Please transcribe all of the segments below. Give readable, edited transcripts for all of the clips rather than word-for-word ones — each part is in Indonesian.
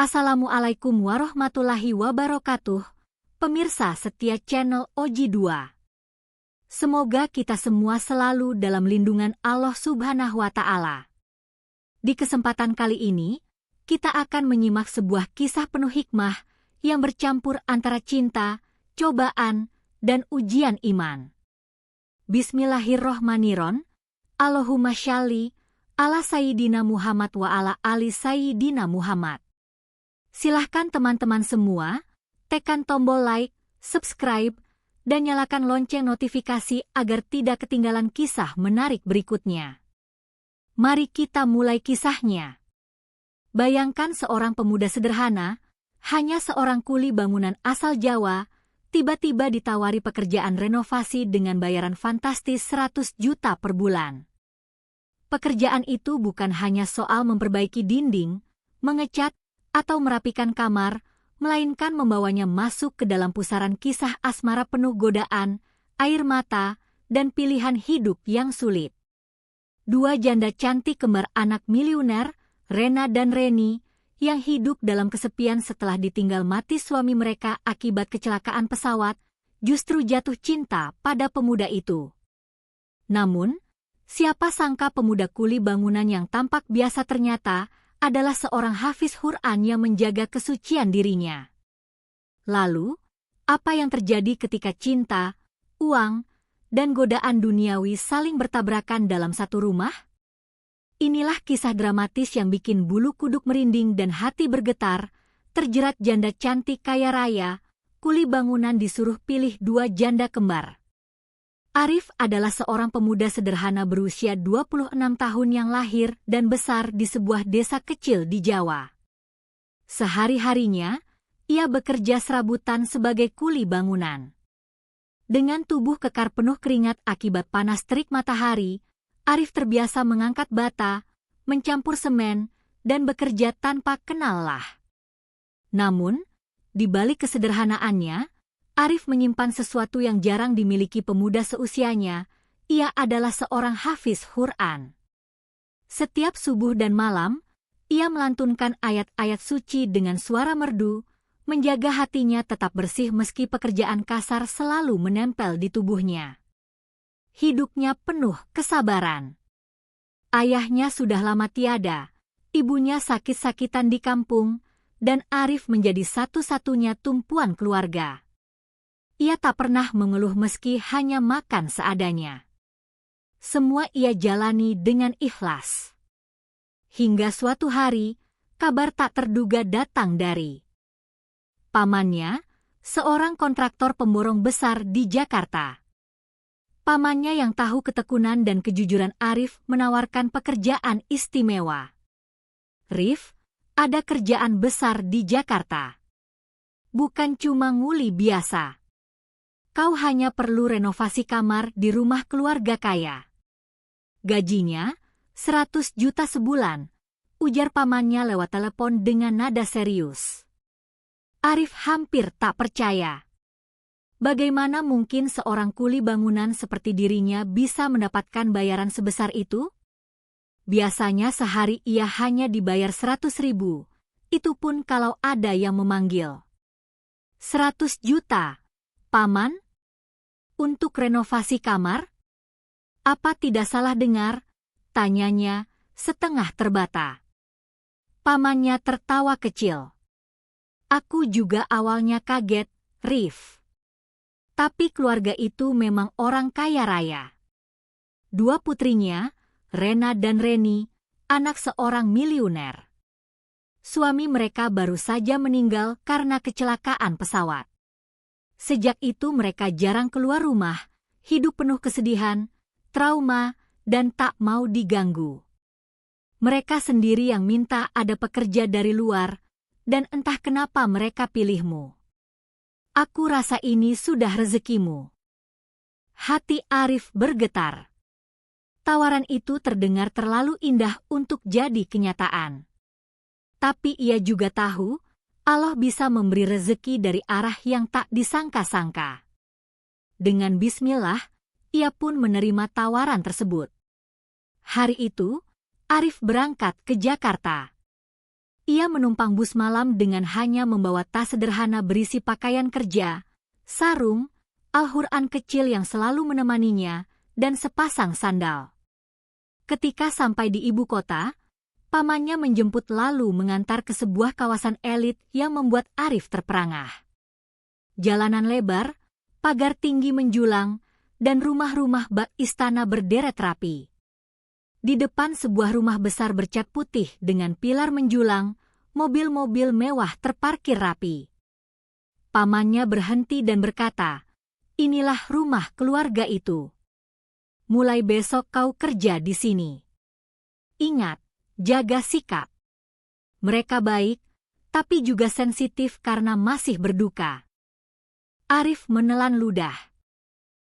Assalamualaikum warahmatullahi wabarakatuh, pemirsa setia channel Oji2. Semoga kita semua selalu dalam lindungan Allah Subhanahu wa Ta'ala. Di kesempatan kali ini, kita akan menyimak sebuah kisah penuh hikmah yang bercampur antara cinta, cobaan, dan ujian iman. Bismillahirrohmanirrohim. Allahumma sholli ala Sayyidina Muhammad wa ala ali Sayyidina Muhammad. Silahkan teman-teman semua, tekan tombol like, subscribe, dan nyalakan lonceng notifikasi agar tidak ketinggalan kisah menarik berikutnya. Mari kita mulai kisahnya. Bayangkan seorang pemuda sederhana, hanya seorang kuli bangunan asal Jawa, tiba-tiba ditawari pekerjaan renovasi dengan bayaran fantastis 100 juta per bulan. Pekerjaan itu bukan hanya soal memperbaiki dinding, mengecat, atau merapikan kamar, melainkan membawanya masuk ke dalam pusaran kisah asmara penuh godaan, air mata, dan pilihan hidup yang sulit. Dua janda cantik kembar anak miliuner, Rena dan Reni, yang hidup dalam kesepian setelah ditinggal mati suami mereka akibat kecelakaan pesawat, justru jatuh cinta pada pemuda itu. Namun, siapa sangka pemuda kuli bangunan yang tampak biasa ternyata adalah seorang hafiz Quran yang menjaga kesucian dirinya. Lalu, apa yang terjadi ketika cinta, uang, dan godaan duniawi saling bertabrakan dalam satu rumah? Inilah kisah dramatis yang bikin bulu kuduk merinding dan hati bergetar, terjerat janda cantik kaya raya, kuli bangunan disuruh pilih dua janda kembar. Arif adalah seorang pemuda sederhana berusia 26 tahun yang lahir dan besar di sebuah desa kecil di Jawa. Sehari-harinya, ia bekerja serabutan sebagai kuli bangunan. Dengan tubuh kekar penuh keringat akibat panas terik matahari, Arif terbiasa mengangkat bata, mencampur semen, dan bekerja tanpa kenal lelah. Namun, di balik kesederhanaannya, Arif menyimpan sesuatu yang jarang dimiliki pemuda seusianya. Ia adalah seorang hafiz Quran. Setiap subuh dan malam, ia melantunkan ayat-ayat suci dengan suara merdu, menjaga hatinya tetap bersih meski pekerjaan kasar selalu menempel di tubuhnya. Hidupnya penuh kesabaran. Ayahnya sudah lama tiada, ibunya sakit-sakitan di kampung, dan Arif menjadi satu-satunya tumpuan keluarga. Ia tak pernah mengeluh meski hanya makan seadanya. Semua ia jalani dengan ikhlas. Hingga suatu hari, kabar tak terduga datang dari pamannya, seorang kontraktor pemborong besar di Jakarta. Pamannya yang tahu ketekunan dan kejujuran Arif menawarkan pekerjaan istimewa. Rif, ada kerjaan besar di Jakarta. Bukan cuma nguli biasa. Kau hanya perlu renovasi kamar di rumah keluarga kaya. Gajinya 100 juta sebulan, ujar pamannya lewat telepon dengan nada serius. Arif hampir tak percaya. Bagaimana mungkin seorang kuli bangunan seperti dirinya bisa mendapatkan bayaran sebesar itu? Biasanya sehari ia hanya dibayar 100 ribu, itu pun kalau ada yang memanggil. 100 juta. Paman? Untuk renovasi kamar? Apa tidak salah dengar? Tanyanya, setengah terbata. Pamannya tertawa kecil. Aku juga awalnya kaget, Rif. Tapi keluarga itu memang orang kaya raya. Dua putrinya, Rena dan Reni, anak seorang miliuner. Suami mereka baru saja meninggal karena kecelakaan pesawat. Sejak itu mereka jarang keluar rumah, hidup penuh kesedihan, trauma, dan tak mau diganggu. Mereka sendiri yang minta ada pekerja dari luar, dan entah kenapa mereka pilihmu. Aku rasa ini sudah rezekimu. Hati Arif bergetar. Tawaran itu terdengar terlalu indah untuk jadi kenyataan. Tapi ia juga tahu, Allah bisa memberi rezeki dari arah yang tak disangka-sangka. Dengan bismillah, ia pun menerima tawaran tersebut. Hari itu, Arif berangkat ke Jakarta. Ia menumpang bus malam dengan hanya membawa tas sederhana berisi pakaian kerja, sarung, Al-Quran kecil yang selalu menemaninya, dan sepasang sandal. Ketika sampai di ibu kota, pamannya menjemput lalu mengantar ke sebuah kawasan elit yang membuat Arif terperangah. Jalanan lebar, pagar tinggi menjulang, dan rumah-rumah bak istana berderet rapi. Di depan sebuah rumah besar bercat putih dengan pilar menjulang, mobil-mobil mewah terparkir rapi. Pamannya berhenti dan berkata, "Inilah rumah keluarga itu. Mulai besok kau kerja di sini. Ingat, jaga sikap." Mereka baik, tapi juga sensitif karena masih berduka. Arif menelan ludah.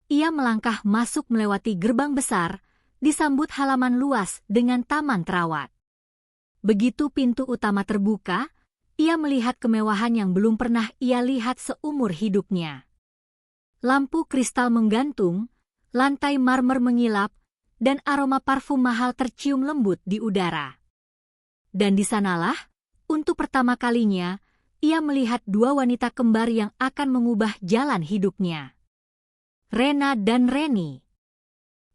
Ia melangkah masuk melewati gerbang besar, disambut halaman luas dengan taman terawat. Begitu pintu utama terbuka, ia melihat kemewahan yang belum pernah ia lihat seumur hidupnya. Lampu kristal menggantung, lantai marmer mengilap, dan aroma parfum mahal tercium lembut di udara. Dan di sanalah, untuk pertama kalinya, ia melihat dua wanita kembar yang akan mengubah jalan hidupnya. Rena dan Reni.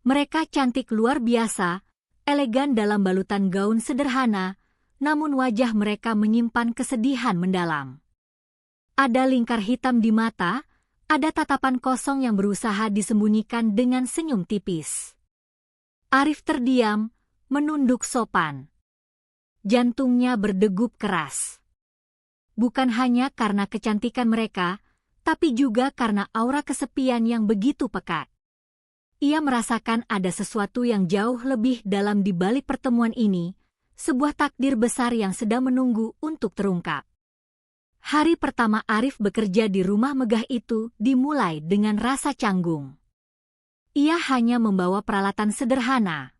Mereka cantik luar biasa, elegan dalam balutan gaun sederhana, namun wajah mereka menyimpan kesedihan mendalam. Ada lingkar hitam di mata, ada tatapan kosong yang berusaha disembunyikan dengan senyum tipis. Arif terdiam, menunduk sopan. Jantungnya berdegup keras. Bukan hanya karena kecantikan mereka, tapi juga karena aura kesepian yang begitu pekat. Ia merasakan ada sesuatu yang jauh lebih dalam di balik pertemuan ini, sebuah takdir besar yang sedang menunggu untuk terungkap. Hari pertama Arif bekerja di rumah megah itu dimulai dengan rasa canggung. Ia hanya membawa peralatan sederhana,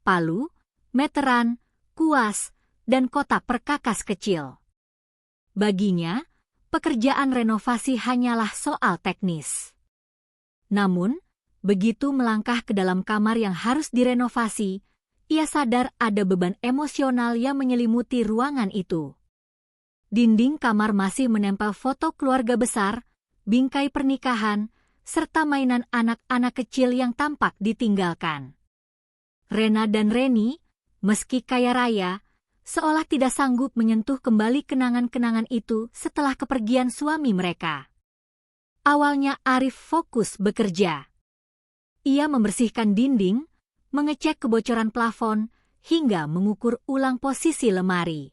palu, meteran, kuas, dan kotak perkakas kecil. Baginya, pekerjaan renovasi hanyalah soal teknis. Namun, begitu melangkah ke dalam kamar yang harus direnovasi, ia sadar ada beban emosional yang menyelimuti ruangan itu. Dinding kamar masih menempel foto keluarga besar, bingkai pernikahan, serta mainan anak-anak kecil yang tampak ditinggalkan. Rena dan Reni, meski kaya raya, seolah tidak sanggup menyentuh kembali kenangan-kenangan itu setelah kepergian suami mereka. Awalnya Arif fokus bekerja. Ia membersihkan dinding, mengecek kebocoran plafon, hingga mengukur ulang posisi lemari.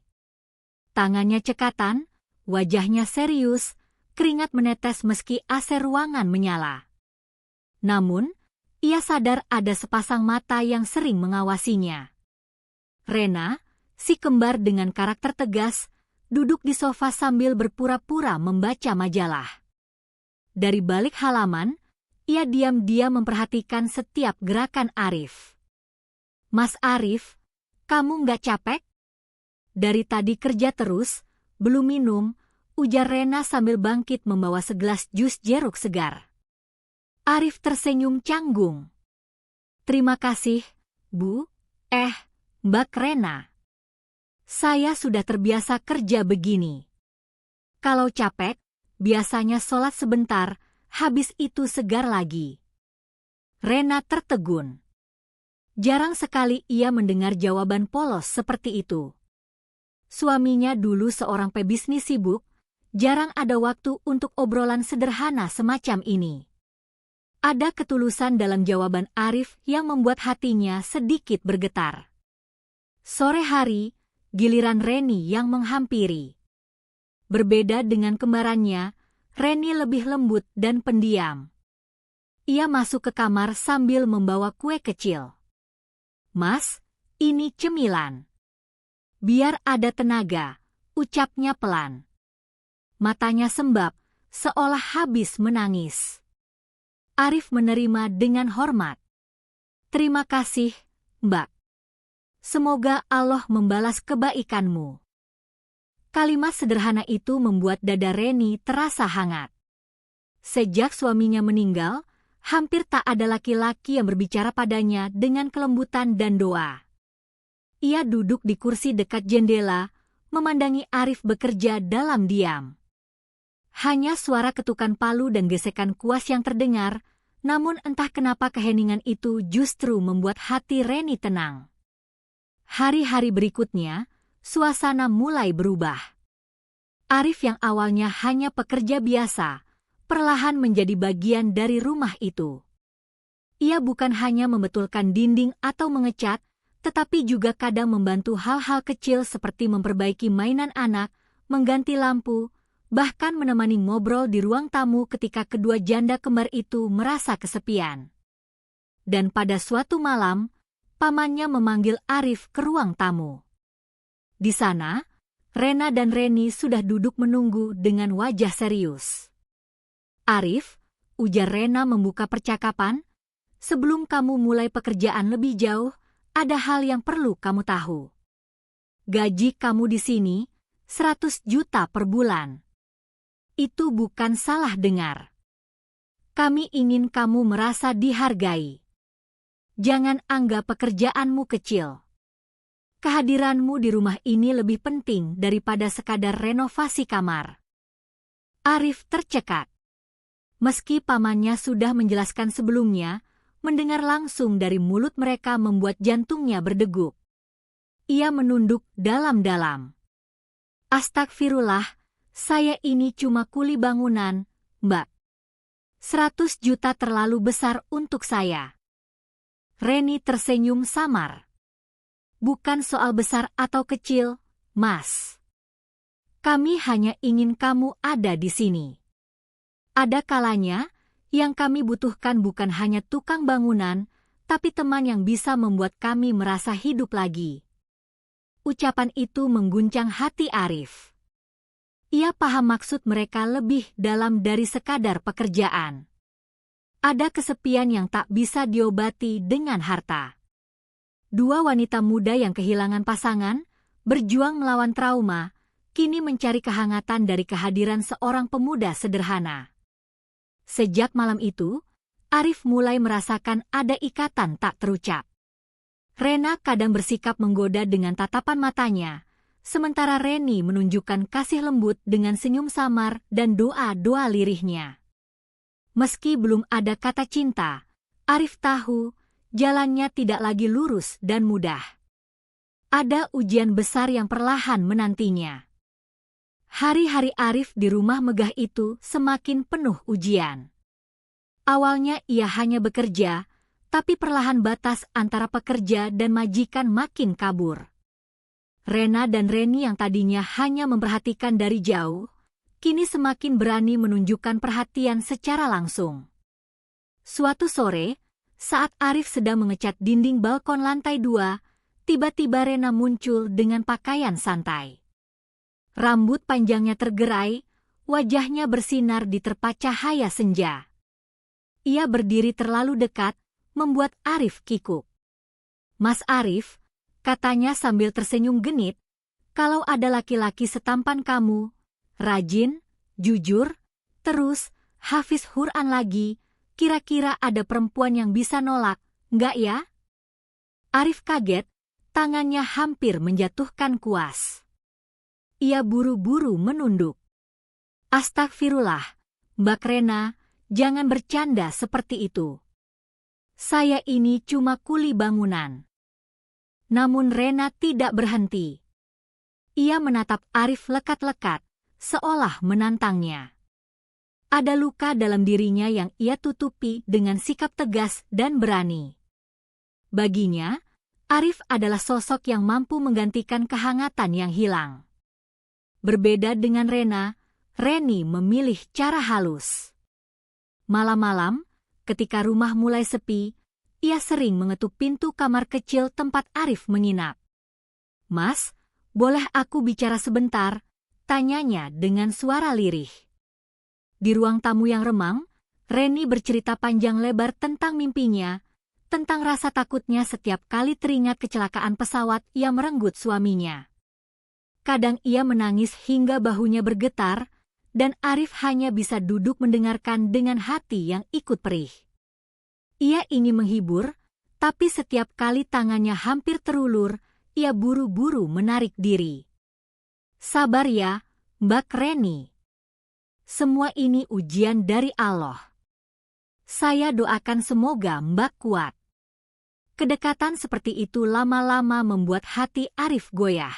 Tangannya cekatan, wajahnya serius, keringat menetes meski AC ruangan menyala. Namun, ia sadar ada sepasang mata yang sering mengawasinya. Rena, si kembar dengan karakter tegas, duduk di sofa sambil berpura-pura membaca majalah. Dari balik halaman, ia diam-diam memperhatikan setiap gerakan Arif. "Mas Arif, kamu nggak capek? Dari tadi kerja terus, belum minum," ujar Rena sambil bangkit membawa segelas jus jeruk segar. Arif tersenyum canggung. "Terima kasih, Bu. Mbak Rena. Saya sudah terbiasa kerja begini. Kalau capek, biasanya sholat sebentar, habis itu segar lagi." Rena tertegun. Jarang sekali ia mendengar jawaban polos seperti itu. Suaminya dulu seorang pebisnis sibuk, jarang ada waktu untuk obrolan sederhana semacam ini. Ada ketulusan dalam jawaban Arif yang membuat hatinya sedikit bergetar. Sore hari, giliran Reni yang menghampiri. Berbeda dengan kembarannya, Reni lebih lembut dan pendiam. Ia masuk ke kamar sambil membawa kue kecil. "Mas, ini cemilan. Biar ada tenaga," ucapnya pelan. Matanya sembab, seolah habis menangis. Arif menerima dengan hormat. "Terima kasih, Mbak. Semoga Allah membalas kebaikanmu." Kalimat sederhana itu membuat dada Reni terasa hangat. Sejak suaminya meninggal, hampir tak ada laki-laki yang berbicara padanya dengan kelembutan dan doa. Ia duduk di kursi dekat jendela, memandangi Arif bekerja dalam diam. Hanya suara ketukan palu dan gesekan kuas yang terdengar, namun entah kenapa keheningan itu justru membuat hati Reni tenang. Hari-hari berikutnya, suasana mulai berubah. Arif yang awalnya hanya pekerja biasa, perlahan menjadi bagian dari rumah itu. Ia bukan hanya membetulkan dinding atau mengecat, tetapi juga kadang membantu hal-hal kecil seperti memperbaiki mainan anak, mengganti lampu, bahkan menemani ngobrol di ruang tamu ketika kedua janda kembar itu merasa kesepian. Dan pada suatu malam, pamannya memanggil Arif ke ruang tamu. Di sana, Rena dan Reni sudah duduk menunggu dengan wajah serius. "Arif," ujar Rena membuka percakapan, "sebelum kamu mulai pekerjaan lebih jauh, ada hal yang perlu kamu tahu. Gaji kamu di sini 100 juta per bulan. Itu bukan salah dengar. Kami ingin kamu merasa dihargai. Jangan anggap pekerjaanmu kecil. Kehadiranmu di rumah ini lebih penting daripada sekadar renovasi kamar." Arif tercekat. Meski pamannya sudah menjelaskan sebelumnya, mendengar langsung dari mulut mereka membuat jantungnya berdegup. Ia menunduk dalam-dalam. "Astagfirullah, saya ini cuma kuli bangunan, Mbak. 100 juta terlalu besar untuk saya." Reni tersenyum samar. "Bukan soal besar atau kecil, Mas. Kami hanya ingin kamu ada di sini. Ada kalanya, yang kami butuhkan bukan hanya tukang bangunan, tapi teman yang bisa membuat kami merasa hidup lagi." Ucapan itu mengguncang hati Arif. Ia paham maksud mereka lebih dalam dari sekadar pekerjaan. Ada kesepian yang tak bisa diobati dengan harta. Dua wanita muda yang kehilangan pasangan, berjuang melawan trauma, kini mencari kehangatan dari kehadiran seorang pemuda sederhana. Sejak malam itu, Arif mulai merasakan ada ikatan tak terucap. Rena kadang bersikap menggoda dengan tatapan matanya, sementara Reni menunjukkan kasih lembut dengan senyum samar dan doa-doa lirihnya. Meski belum ada kata cinta, Arif tahu jalannya tidak lagi lurus dan mudah. Ada ujian besar yang perlahan menantinya. Hari-hari Arif di rumah megah itu semakin penuh ujian. Awalnya ia hanya bekerja, tapi perlahan batas antara pekerja dan majikan makin kabur. Rena dan Reni yang tadinya hanya memperhatikan dari jauh, kini semakin berani menunjukkan perhatian secara langsung. Suatu sore, saat Arif sedang mengecat dinding balkon lantai 2, tiba-tiba Rena muncul dengan pakaian santai. Rambut panjangnya tergerai, wajahnya bersinar di terpa cahaya senja. Ia berdiri terlalu dekat, membuat Arif kikuk. "Mas Arif," katanya sambil tersenyum genit, "kalau ada laki-laki setampan kamu, rajin, jujur, terus hafiz Quran lagi, kira-kira ada perempuan yang bisa nolak, enggak ya?" Arif kaget, tangannya hampir menjatuhkan kuas. Ia buru-buru menunduk. "Astagfirullah, Mbak Rena, jangan bercanda seperti itu. Saya ini cuma kuli bangunan." Namun Rena tidak berhenti. Ia menatap Arif lekat-lekat, seolah menantangnya. Ada luka dalam dirinya yang ia tutupi dengan sikap tegas dan berani. Baginya, Arif adalah sosok yang mampu menggantikan kehangatan yang hilang. Berbeda dengan Rena, Reni memilih cara halus. Malam-malam, ketika rumah mulai sepi, ia sering mengetuk pintu kamar kecil tempat Arif menginap. "Mas, boleh aku bicara sebentar?" tanyanya dengan suara lirih. Di ruang tamu yang remang, Reni bercerita panjang lebar tentang mimpinya, tentang rasa takutnya setiap kali teringat kecelakaan pesawat yang merenggut suaminya. Kadang ia menangis hingga bahunya bergetar, dan Arif hanya bisa duduk mendengarkan dengan hati yang ikut perih. Ia ingin menghibur, tapi setiap kali tangannya hampir terulur, ia buru-buru menarik diri. Sabar ya, Mbak Reni. Semua ini ujian dari Allah. Saya doakan semoga Mbak kuat. Kedekatan seperti itu lama-lama membuat hati Arif goyah.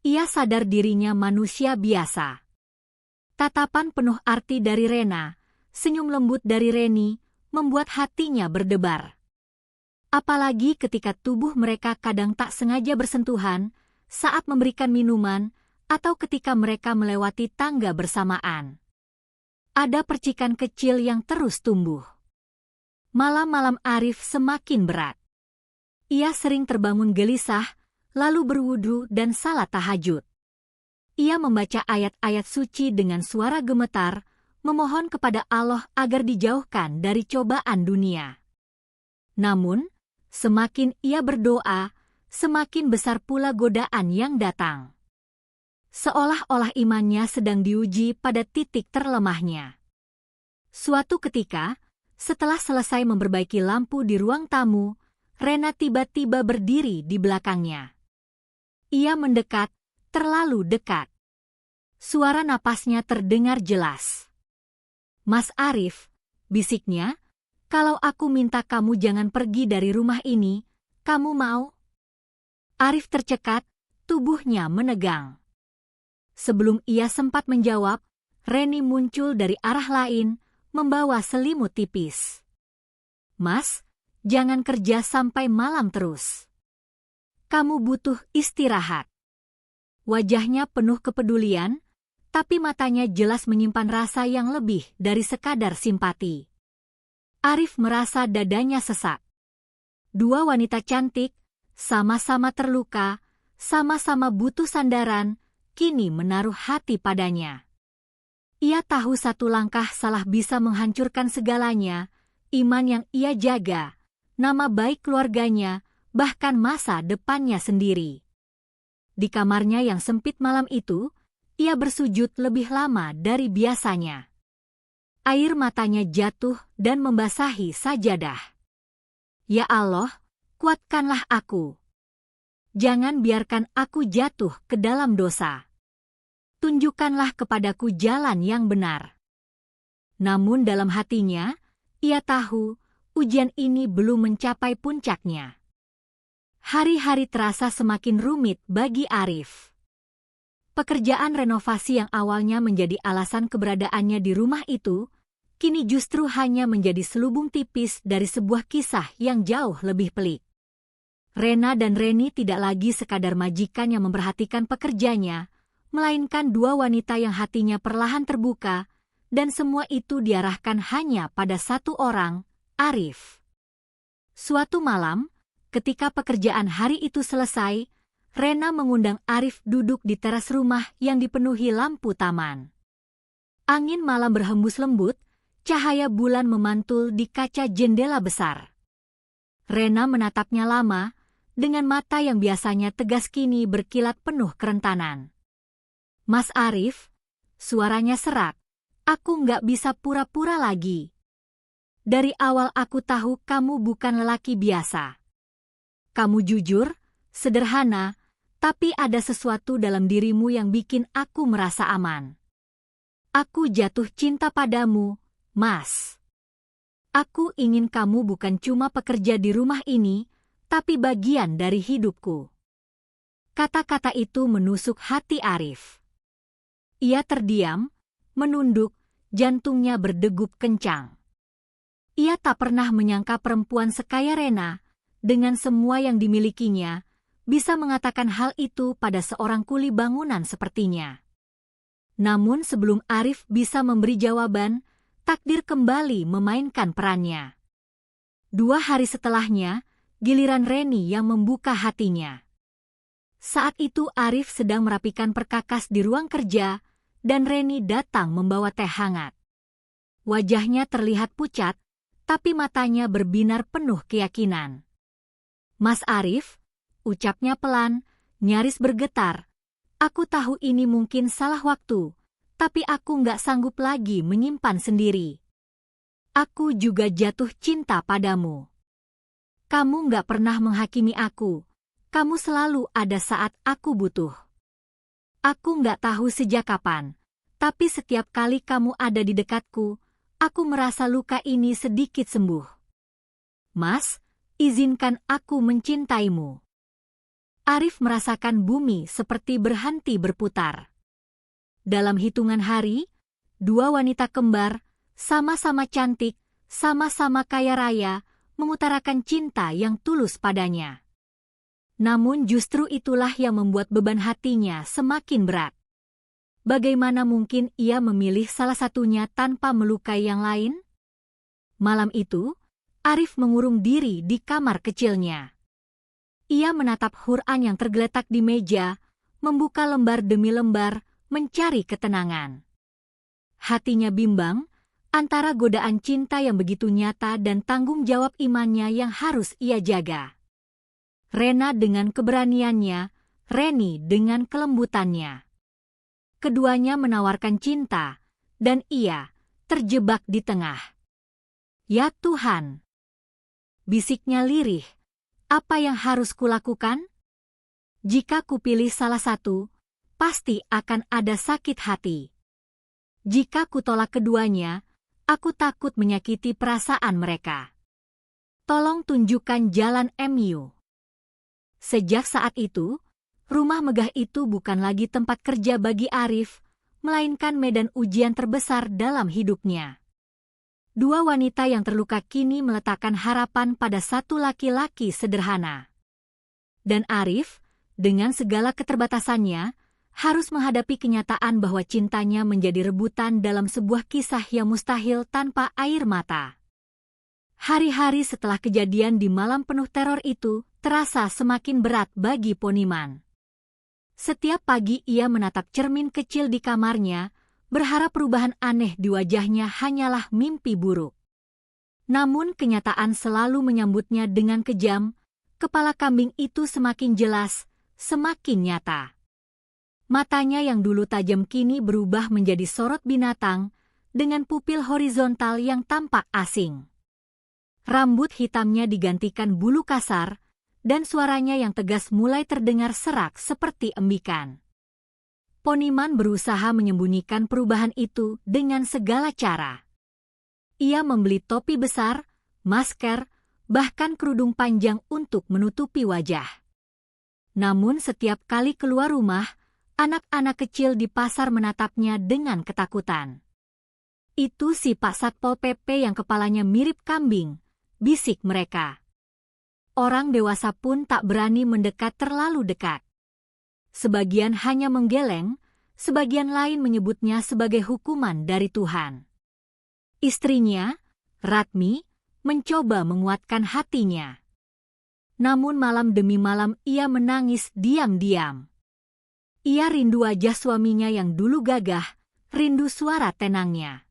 Ia sadar dirinya manusia biasa. Tatapan penuh arti dari Rena, senyum lembut dari Reni, membuat hatinya berdebar. Apalagi ketika tubuh mereka kadang tak sengaja bersentuhan saat memberikan minuman atau ketika mereka melewati tangga bersamaan. Ada percikan kecil yang terus tumbuh. Malam-malam Arif semakin berat. Ia sering terbangun gelisah, lalu berwudu dan salat tahajud. Ia membaca ayat-ayat suci dengan suara gemetar, memohon kepada Allah agar dijauhkan dari cobaan dunia. Namun, semakin ia berdoa, semakin besar pula godaan yang datang. Seolah-olah imannya sedang diuji pada titik terlemahnya. Suatu ketika, setelah selesai memperbaiki lampu di ruang tamu, Rena tiba-tiba berdiri di belakangnya. Ia mendekat, terlalu dekat. Suara napasnya terdengar jelas. "Mas Arif," bisiknya, "kalau aku minta kamu jangan pergi dari rumah ini, kamu mau?" Arif tercekat, tubuhnya menegang. Sebelum ia sempat menjawab, Reni muncul dari arah lain, membawa selimut tipis. "Mas, jangan kerja sampai malam terus. Kamu butuh istirahat." Wajahnya penuh kepedulian, tapi matanya jelas menyimpan rasa yang lebih dari sekadar simpati. Arif merasa dadanya sesak. Dua wanita cantik, sama-sama terluka, sama-sama butuh sandaran, kini menaruh hati padanya. Ia tahu satu langkah salah bisa menghancurkan segalanya, iman yang ia jaga, nama baik keluarganya, bahkan masa depannya sendiri. Di kamarnya yang sempit malam itu, ia bersujud lebih lama dari biasanya. Air matanya jatuh dan membasahi sajadah. "Ya Allah, kuatkanlah aku. Jangan biarkan aku jatuh ke dalam dosa. Tunjukkanlah kepadaku jalan yang benar." Namun dalam hatinya, ia tahu ujian ini belum mencapai puncaknya. Hari-hari terasa semakin rumit bagi Arif. Pekerjaan renovasi yang awalnya menjadi alasan keberadaannya di rumah itu, kini justru hanya menjadi selubung tipis dari sebuah kisah yang jauh lebih pelik. Rena dan Reni tidak lagi sekadar majikan yang memperhatikan pekerjanya, melainkan dua wanita yang hatinya perlahan terbuka, dan semua itu diarahkan hanya pada satu orang, Arif. Suatu malam, ketika pekerjaan hari itu selesai, Rena mengundang Arif duduk di teras rumah yang dipenuhi lampu taman. Angin malam berhembus lembut, cahaya bulan memantul di kaca jendela besar. Rena menatapnya lama, dengan mata yang biasanya tegas kini berkilat penuh kerentanan. "Mas Arif," suaranya serak, "aku nggak bisa pura-pura lagi. Dari awal aku tahu kamu bukan lelaki biasa. Kamu jujur, sederhana, tapi ada sesuatu dalam dirimu yang bikin aku merasa aman. Aku jatuh cinta padamu, Mas. Aku ingin kamu bukan cuma pekerja di rumah ini, tapi bagian dari hidupku." Kata-kata itu menusuk hati Arif. Ia terdiam, menunduk, jantungnya berdegup kencang. Ia tak pernah menyangka perempuan sekaya Rena, dengan semua yang dimilikinya, bisa mengatakan hal itu pada seorang kuli bangunan sepertinya. Namun sebelum Arif bisa memberi jawaban, takdir kembali memainkan perannya. 2 hari setelahnya, giliran Reni yang membuka hatinya. Saat itu Arif sedang merapikan perkakas di ruang kerja, dan Reni datang membawa teh hangat. Wajahnya terlihat pucat, tapi matanya berbinar penuh keyakinan. "Mas Arif," ucapnya pelan, nyaris bergetar, "aku tahu ini mungkin salah waktu, tapi aku nggak sanggup lagi menyimpan sendiri. Aku juga jatuh cinta padamu. Kamu nggak pernah menghakimi aku. Kamu selalu ada saat aku butuh. Aku nggak tahu sejak kapan, tapi setiap kali kamu ada di dekatku, aku merasa luka ini sedikit sembuh. Mas, izinkan aku mencintaimu. Arif merasakan bumi seperti berhenti berputar. Dalam hitungan hari, dua wanita kembar, sama-sama cantik, sama-sama kaya raya, mengutarakan cinta yang tulus padanya. Namun justru itulah yang membuat beban hatinya semakin berat. Bagaimana mungkin ia memilih salah satunya tanpa melukai yang lain? Malam itu, Arif mengurung diri di kamar kecilnya. Ia menatap Quran yang tergeletak di meja, membuka lembar demi lembar, mencari ketenangan. Hatinya bimbang, antara godaan cinta yang begitu nyata dan tanggung jawab imannya yang harus ia jaga. Rena dengan keberaniannya, Reni dengan kelembutannya. Keduanya menawarkan cinta, dan ia terjebak di tengah. Ya Tuhan! Bisiknya lirih. Apa yang harus kulakukan? Jika kupilih salah satu, pasti akan ada sakit hati. Jika kutolak keduanya, aku takut menyakiti perasaan mereka. Tolong tunjukkan jalan MU. Sejak saat itu, rumah megah itu bukan lagi tempat kerja bagi Arif, melainkan medan ujian terbesar dalam hidupnya. Dua wanita yang terluka kini meletakkan harapan pada satu laki-laki sederhana. Dan Arif, dengan segala keterbatasannya, harus menghadapi kenyataan bahwa cintanya menjadi rebutan dalam sebuah kisah yang mustahil tanpa air mata. Hari-hari setelah kejadian di malam penuh teror itu, terasa semakin berat bagi Poniman. Setiap pagi ia menatap cermin kecil di kamarnya, berharap perubahan aneh di wajahnya hanyalah mimpi buruk. Namun kenyataan selalu menyambutnya dengan kejam, kepala kambing itu semakin jelas, semakin nyata. Matanya yang dulu tajam kini berubah menjadi sorot binatang, dengan pupil horizontal yang tampak asing. Rambut hitamnya digantikan bulu kasar, dan suaranya yang tegas mulai terdengar serak seperti embikan. Poniman berusaha menyembunyikan perubahan itu dengan segala cara. Ia membeli topi besar, masker, bahkan kerudung panjang untuk menutupi wajah. Namun setiap kali keluar rumah, anak-anak kecil di pasar menatapnya dengan ketakutan. Itu si Pak Satpol PP yang kepalanya mirip kambing, bisik mereka. Orang dewasa pun tak berani mendekat terlalu dekat. Sebagian hanya menggeleng, sebagian lain menyebutnya sebagai hukuman dari Tuhan. Istrinya, Ratmi, mencoba menguatkan hatinya. Namun malam demi malam ia menangis diam-diam. Ia rindu wajah suaminya yang dulu gagah, rindu suara tenangnya.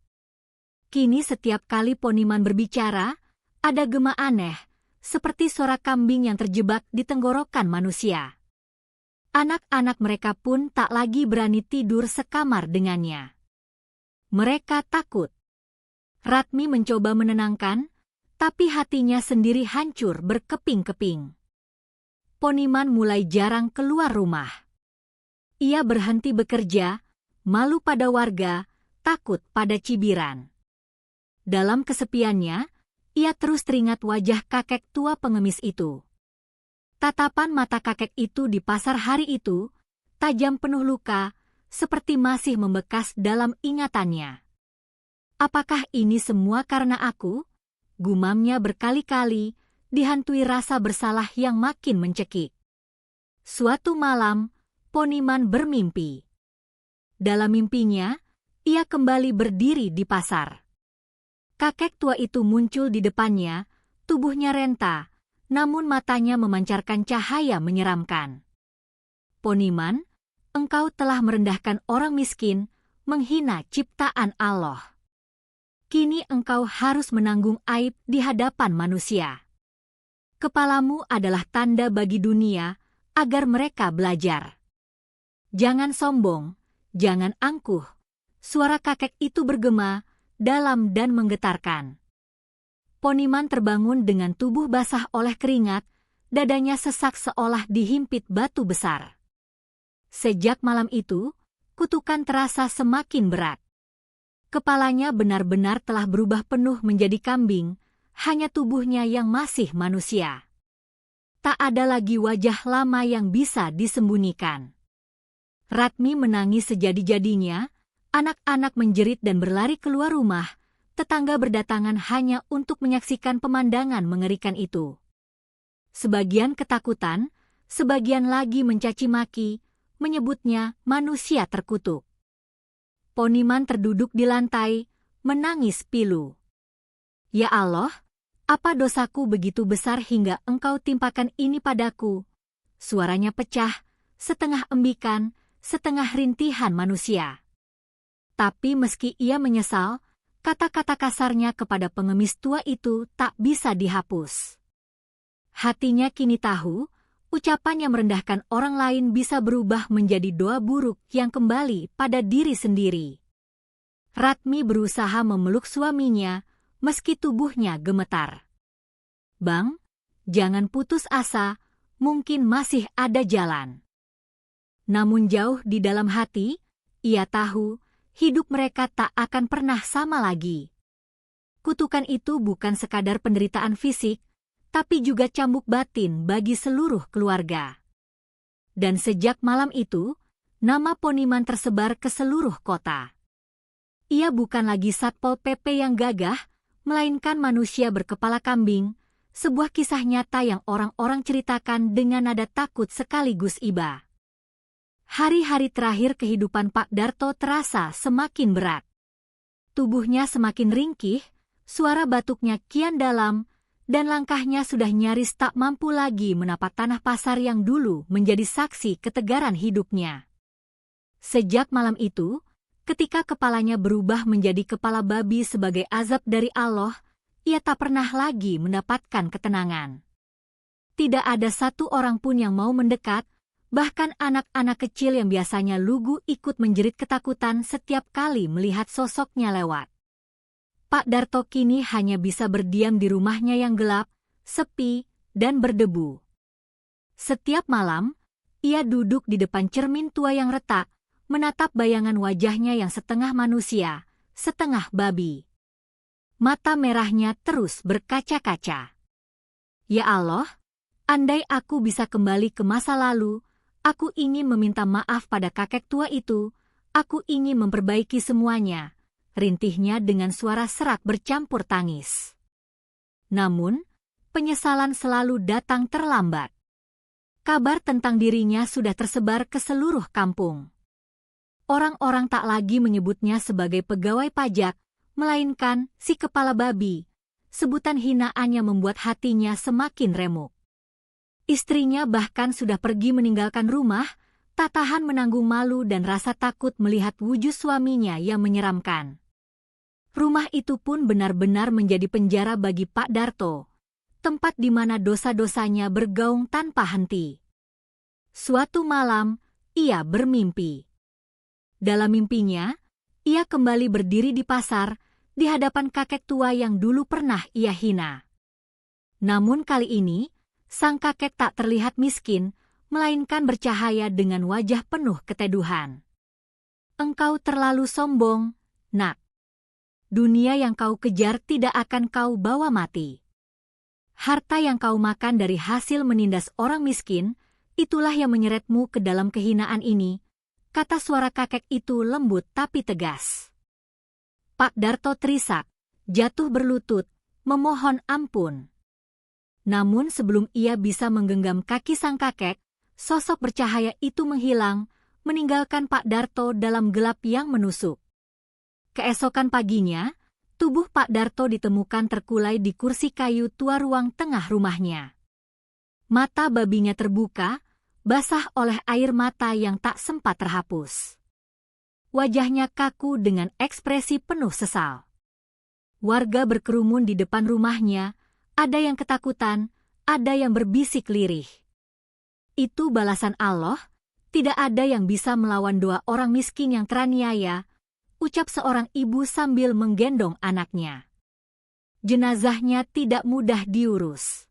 Kini setiap kali Poniman berbicara, ada gema aneh, seperti suara kambing yang terjebak di tenggorokan manusia. Anak-anak mereka pun tak lagi berani tidur sekamar dengannya. Mereka takut. Ratmi mencoba menenangkan, tapi hatinya sendiri hancur berkeping-keping. Poniman mulai jarang keluar rumah. Ia berhenti bekerja, malu pada warga, takut pada cibiran. Dalam kesepiannya, ia terus teringat wajah kakek tua pengemis itu. Tatapan mata kakek itu di pasar hari itu, tajam penuh luka, seperti masih membekas dalam ingatannya. Apakah ini semua karena aku? Gumamnya berkali-kali, dihantui rasa bersalah yang makin mencekik. Suatu malam, Poniman bermimpi. Dalam mimpinya, ia kembali berdiri di pasar. Kakek tua itu muncul di depannya, tubuhnya renta, namun matanya memancarkan cahaya menyeramkan. Poniman, engkau telah merendahkan orang miskin, menghina ciptaan Allah. Kini engkau harus menanggung aib di hadapan manusia. Kepalamu adalah tanda bagi dunia, agar mereka belajar. Jangan sombong, jangan angkuh. Suara kakek itu bergema, dalam dan menggetarkan. Poniman terbangun dengan tubuh basah oleh keringat, dadanya sesak seolah dihimpit batu besar. Sejak malam itu, kutukan terasa semakin berat. Kepalanya benar-benar telah berubah penuh menjadi kambing, hanya tubuhnya yang masih manusia. Tak ada lagi wajah lama yang bisa disembunyikan. Ratmi menangis sejadi-jadinya, anak-anak menjerit dan berlari keluar rumah, tetangga berdatangan hanya untuk menyaksikan pemandangan mengerikan itu. Sebagian ketakutan, sebagian lagi mencaci maki, menyebutnya manusia terkutuk. Poniman terduduk di lantai, menangis pilu. Ya Allah, apa dosaku begitu besar hingga engkau timpakan ini padaku? Suaranya pecah, setengah embikan, setengah rintihan manusia. Tapi meski ia menyesal, kata-kata kasarnya kepada pengemis tua itu tak bisa dihapus. Hatinya kini tahu, ucapan yang merendahkan orang lain bisa berubah menjadi doa buruk yang kembali pada diri sendiri. Ratmi berusaha memeluk suaminya, meski tubuhnya gemetar. Bang, jangan putus asa, mungkin masih ada jalan. Namun jauh di dalam hati, ia tahu, hidup mereka tak akan pernah sama lagi. Kutukan itu bukan sekadar penderitaan fisik, tapi juga cambuk batin bagi seluruh keluarga. Dan sejak malam itu, nama Poniman tersebar ke seluruh kota. Ia bukan lagi Satpol PP yang gagah, melainkan manusia berkepala kambing, sebuah kisah nyata yang orang-orang ceritakan dengan nada takut sekaligus iba. Hari-hari terakhir kehidupan Pak Darto terasa semakin berat. Tubuhnya semakin ringkih, suara batuknya kian dalam, dan langkahnya sudah nyaris tak mampu lagi menapak tanah pasar yang dulu menjadi saksi ketegaran hidupnya. Sejak malam itu, ketika kepalanya berubah menjadi kepala babi sebagai azab dari Allah, ia tak pernah lagi mendapatkan ketenangan. Tidak ada satu orang pun yang mau mendekat, bahkan anak-anak kecil yang biasanya lugu ikut menjerit ketakutan setiap kali melihat sosoknya lewat. Pak Darto kini hanya bisa berdiam di rumahnya yang gelap, sepi, dan berdebu. Setiap malam, ia duduk di depan cermin tua yang retak, menatap bayangan wajahnya yang setengah manusia, setengah babi. Mata merahnya terus berkaca-kaca. Ya Allah, andai aku bisa kembali ke masa lalu, aku ingin meminta maaf pada kakek tua itu, aku ingin memperbaiki semuanya. Rintihnya dengan suara serak bercampur tangis. Namun, penyesalan selalu datang terlambat. Kabar tentang dirinya sudah tersebar ke seluruh kampung. Orang-orang tak lagi menyebutnya sebagai pegawai pajak, melainkan si kepala babi. Sebutan hinaannya membuat hatinya semakin remuk. Istrinya bahkan sudah pergi meninggalkan rumah, tak tahan menanggung malu dan rasa takut melihat wujud suaminya yang menyeramkan. Rumah itu pun benar-benar menjadi penjara bagi Pak Darto, tempat di mana dosa-dosanya bergaung tanpa henti. Suatu malam, ia bermimpi. Dalam mimpinya, ia kembali berdiri di pasar, di hadapan kakek tua yang dulu pernah ia hina. Namun kali ini, sang kakek tak terlihat miskin, melainkan bercahaya dengan wajah penuh keteduhan. Engkau terlalu sombong, nak. Dunia yang kau kejar tidak akan kau bawa mati. Harta yang kau makan dari hasil menindas orang miskin, itulah yang menyeretmu ke dalam kehinaan ini, kata suara kakek itu lembut tapi tegas. Pak Darto terisak, jatuh berlutut, memohon ampun. Namun sebelum ia bisa menggenggam kaki sang kakek, sosok bercahaya itu menghilang, meninggalkan Pak Darto dalam gelap yang menusuk. Keesokan paginya, tubuh Pak Darto ditemukan terkulai di kursi kayu tua ruang tengah rumahnya. Mata babinya terbuka, basah oleh air mata yang tak sempat terhapus. Wajahnya kaku dengan ekspresi penuh sesal. Warga berkerumun di depan rumahnya, ada yang ketakutan, ada yang berbisik lirih. Itu balasan Allah, tidak ada yang bisa melawan doa orang miskin yang teraniaya, ucap seorang ibu sambil menggendong anaknya. Jenazahnya tidak mudah diurus.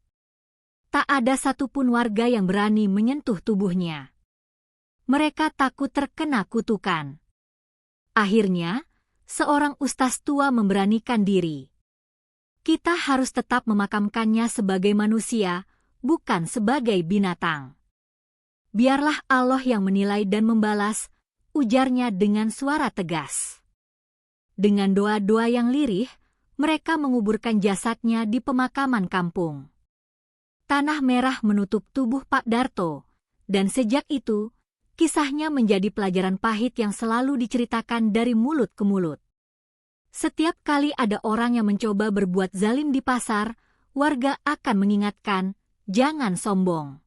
Tak ada satupun warga yang berani menyentuh tubuhnya. Mereka takut terkena kutukan. Akhirnya, seorang ustaz tua memberanikan diri. Kita harus tetap memakamkannya sebagai manusia, bukan sebagai binatang. Biarlah Allah yang menilai dan membalas, ujarnya dengan suara tegas. Dengan doa-doa yang lirih, mereka menguburkan jasadnya di pemakaman kampung. Tanah merah menutup tubuh Pak Darto, dan sejak itu, kisahnya menjadi pelajaran pahit yang selalu diceritakan dari mulut ke mulut. Setiap kali ada orang yang mencoba berbuat zalim di pasar, warga akan mengingatkan, jangan sombong.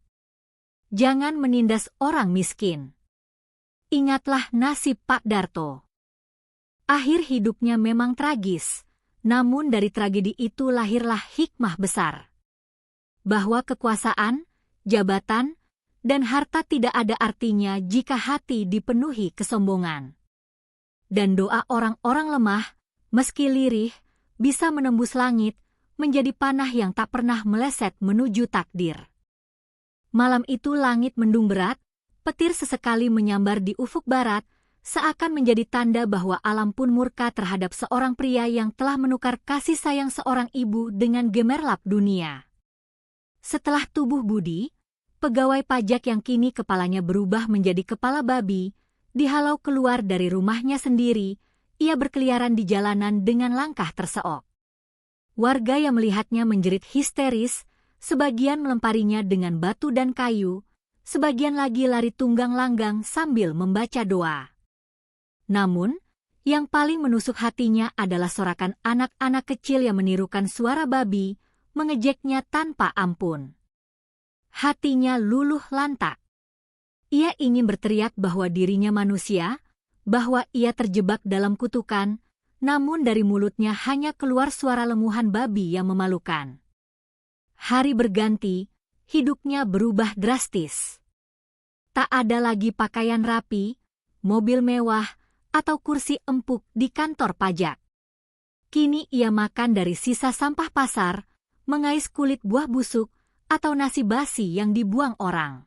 Jangan menindas orang miskin. Ingatlah nasib Pak Darto. Akhir hidupnya memang tragis, namun dari tragedi itu lahirlah hikmah besar. Bahwa kekuasaan, jabatan, dan harta tidak ada artinya jika hati dipenuhi kesombongan. Dan doa orang-orang lemah, meski lirih, bisa menembus langit, menjadi panah yang tak pernah meleset menuju takdir. Malam itu langit mendung berat, petir sesekali menyambar di ufuk barat, seakan menjadi tanda bahwa alam pun murka terhadap seorang pria yang telah menukar kasih sayang seorang ibu dengan gemerlap dunia. Setelah tubuh budi, pegawai pajak yang kini kepalanya berubah menjadi kepala babi, dihalau keluar dari rumahnya sendiri, ia berkeliaran di jalanan dengan langkah terseok. Warga yang melihatnya menjerit histeris, sebagian melemparinya dengan batu dan kayu, sebagian lagi lari tunggang langgang sambil membaca doa. Namun, yang paling menusuk hatinya adalah sorakan anak-anak kecil yang menirukan suara babi, mengejeknya tanpa ampun. Hatinya luluh lantak. Ia ingin berteriak bahwa dirinya manusia, bahwa ia terjebak dalam kutukan, namun dari mulutnya hanya keluar suara lemuhan babi yang memalukan. Hari berganti, hidupnya berubah drastis. Tak ada lagi pakaian rapi, mobil mewah, atau kursi empuk di kantor pajak. Kini ia makan dari sisa sampah pasar, mengais kulit buah busuk, atau nasi basi yang dibuang orang.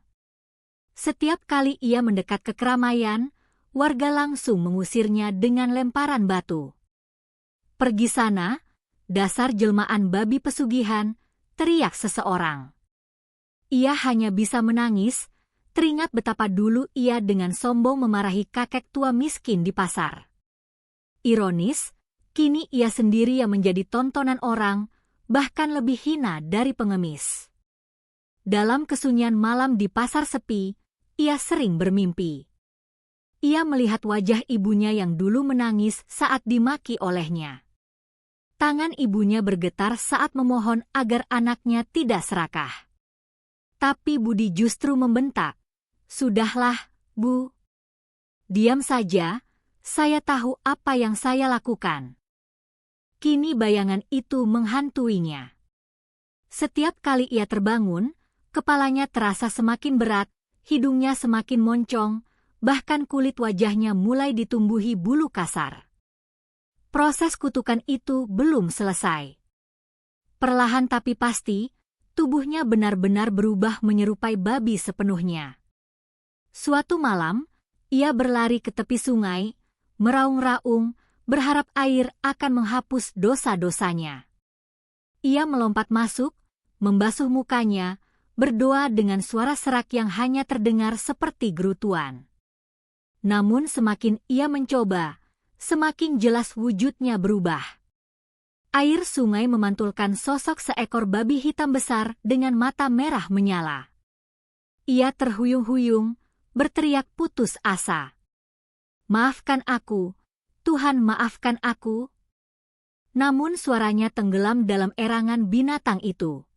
Setiap kali ia mendekat ke keramaian, warga langsung mengusirnya dengan lemparan batu. Pergi sana, dasar jelmaan babi pesugihan, teriak seseorang. Ia hanya bisa menangis, teringat betapa dulu ia dengan sombong memarahi kakek tua miskin di pasar. Ironis, kini ia sendiri yang menjadi tontonan orang, bahkan lebih hina dari pengemis. Dalam kesunyian malam di pasar sepi, ia sering bermimpi. Ia melihat wajah ibunya yang dulu menangis saat dimaki olehnya. Tangan ibunya bergetar saat memohon agar anaknya tidak serakah. Tapi Budi justru membentak, "Sudahlah, Bu. Diam saja, saya tahu apa yang saya lakukan." Kini bayangan itu menghantuinya. Setiap kali ia terbangun, kepalanya terasa semakin berat, hidungnya semakin moncong, bahkan kulit wajahnya mulai ditumbuhi bulu kasar. Proses kutukan itu belum selesai. Perlahan tapi pasti, tubuhnya benar-benar berubah menyerupai babi sepenuhnya. Suatu malam, ia berlari ke tepi sungai, meraung-raung, berharap air akan menghapus dosa-dosanya. Ia melompat masuk, membasuh mukanya, berdoa dengan suara serak yang hanya terdengar seperti gerutuan. Namun semakin ia mencoba, semakin jelas wujudnya berubah. Air sungai memantulkan sosok seekor babi hitam besar dengan mata merah menyala. Ia terhuyung-huyung, berteriak putus asa. "Maafkan aku, Tuhan, maafkan aku." Namun suaranya tenggelam dalam erangan binatang itu.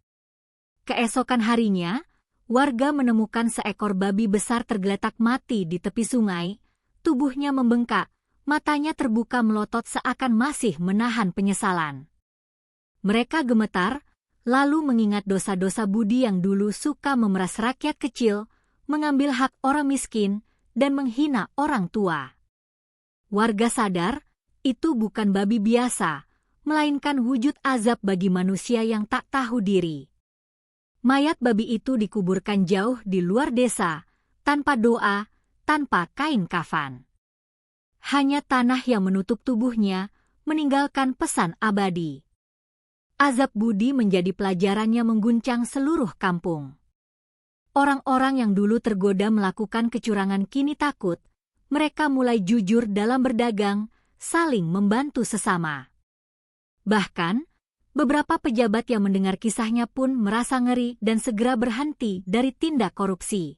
Keesokan harinya, warga menemukan seekor babi besar tergeletak mati di tepi sungai, tubuhnya membengkak, matanya terbuka melotot seakan masih menahan penyesalan. Mereka gemetar, lalu mengingat dosa-dosa budi yang dulu suka memeras rakyat kecil, mengambil hak orang miskin, dan menghina orang tua. Warga sadar, itu bukan babi biasa, melainkan wujud azab bagi manusia yang tak tahu diri. Mayat babi itu dikuburkan jauh di luar desa, tanpa doa, tanpa kain kafan. Hanya tanah yang menutup tubuhnya, meninggalkan pesan abadi. Azab budi menjadi pelajarannya mengguncang seluruh kampung. Orang-orang yang dulu tergoda melakukan kecurangan kini takut, mereka mulai jujur dalam berdagang, saling membantu sesama. Bahkan, beberapa pejabat yang mendengar kisahnya pun merasa ngeri dan segera berhenti dari tindak korupsi.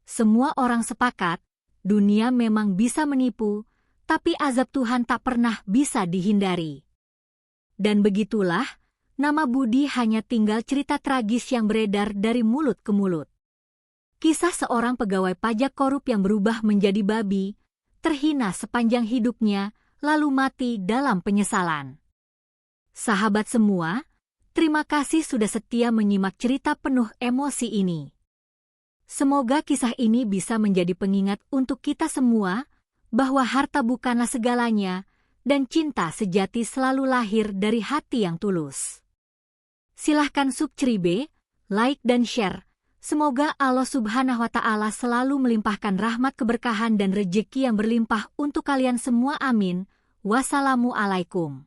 Semua orang sepakat, dunia memang bisa menipu, tapi azab Tuhan tak pernah bisa dihindari. Dan begitulah, nama Budi hanya tinggal cerita tragis yang beredar dari mulut ke mulut. Kisah seorang pegawai pajak korup yang berubah menjadi babi, terhina sepanjang hidupnya, lalu mati dalam penyesalan. Sahabat semua, terima kasih sudah setia menyimak cerita penuh emosi ini. Semoga kisah ini bisa menjadi pengingat untuk kita semua, bahwa harta bukanlah segalanya, dan cinta sejati selalu lahir dari hati yang tulus. Silahkan subscribe, like dan share. Semoga Allah Subhanahu wa Ta'ala selalu melimpahkan rahmat keberkahan dan rejeki yang berlimpah untuk kalian semua. Amin. Wassalamualaikum.